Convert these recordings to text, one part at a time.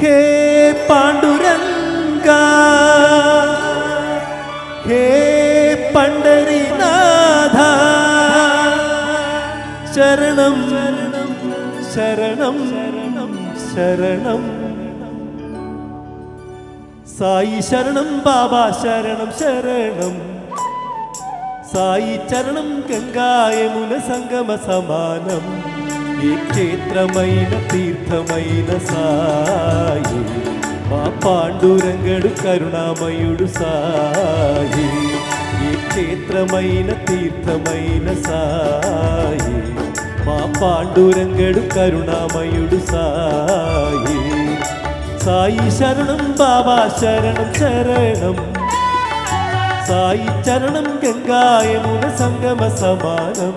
हे पांडुरंगा हे पंडरीनाथा शरणं शरणं शरणं साई शरणं बाबा शरणं शरणं साई चरणं गंगा यमुना संगम समानं ये क्षेत्रమైన తీర్థమైన సాయి మా పాండురంగడు కరుణామయుడు సాయి ఏ క్షేత్రమైన తీర్థమైన సాయి మా పాండురంగడు కరుణామయుడు సాయి సాయి శరణం బాబా శరణం శరణం సాయి చరణం గంగా యమున సంగమ సమానం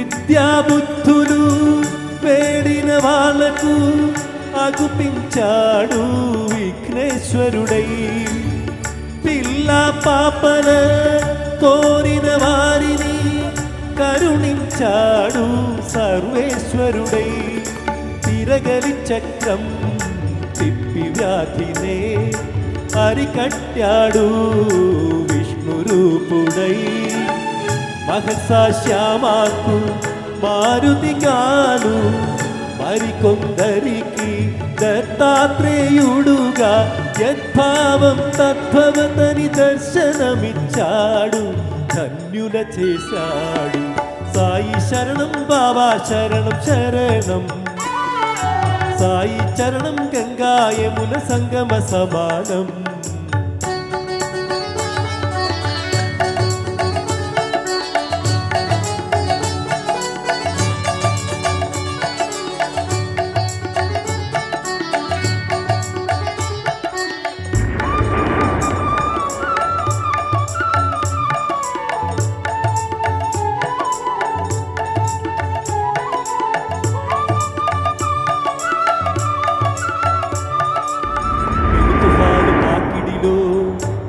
విద్యాబుద్ధులు వేడిన వాళ్ళకు అగుపించాడు విఘ్నేశ్వరుడై పిల్ల పాపల కోరిన వారిని కరుణించాడు సర్వేశ్వరుడై తిరగలి చక్రం తిప్పి వ్యాధినే అరికట్టాడు విష్ణు రూపుడై మహర్షా శ్యామాకు మారుతిగాను మరికొందరికి దత్తాత్రేయుడుగా యద్భావం తద్భవతని దర్శనమిచ్చాడు ధన్యుల చేశాడు సాయి శరణం బాబా శరణం శరణం సాయి చరణం గంగా యమున సంగమ సమానం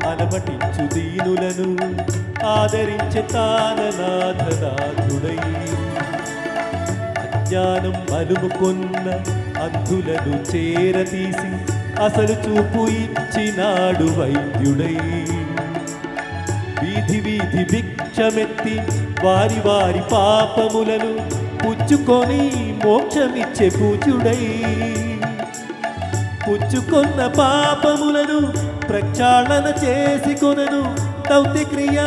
అలమటించు దీనులను ఆదరించే తాననాథనాథుడై అజ్ఞానం అలుముకొన్న అంధులను చేరతీసి అసలు చూపు ఇచ్చినాడు వైద్యుడై వీధి వీధి భిక్షమెత్తి వారి వారి పాపములను పుచ్చుకొని మోక్షమిచ్చే పూజ్యుడై పుచ్చుకొన్న పాపములను ప్రక్షాళన చేసి కొనను దౌత్యక్రియ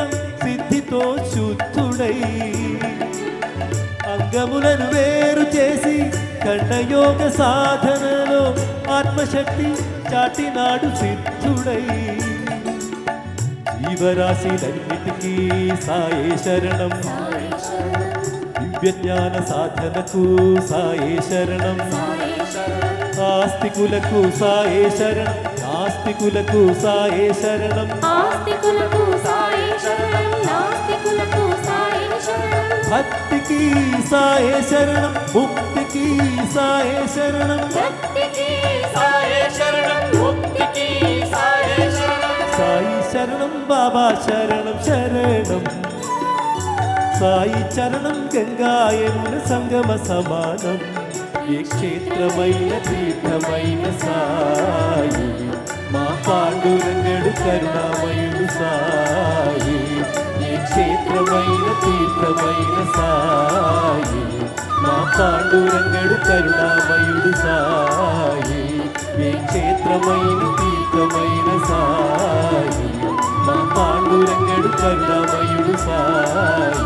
సిద్ధితో శుద్ధుడై అంగములను వేరు చేసి ఖండయోగ సాధనలో ఆత్మశక్తి చాటినాడు సిద్ధుడై జీవరాశిలన్నిటికీ సాయే శరణం దివ్య జ్ఞాన సాధనకు సాయే శరణం ఆస్తికులకు సాయే శరణం నాస్తికులకు సాయే శరణం ఆస్తికులకు సాయే శరణం నాస్తికులకు సాయే శరణం భక్తికి సాయే శరణం ముక్తికి సాయే శరణం భక్తికి సాయే శరణం ముక్తికి సాయే శరణం సాయి శరణం బాబా శరణం శరణం సాయి చరణం గంగా యమున సంగమ సమానం ఏ క్షేత్రమైన తీర్థమైన సాయి మా పాండురంగడు కరుణామయుడు సాయి ఏ క్షేత్రమైన తీర్థమైన సాయి మా పాండురంగడు కరుణామయుడు సాయి ఏ క్షేత్రమైన తీర్థమైన సాయి మా పాండురంగడు కరుణామయుడు సాయి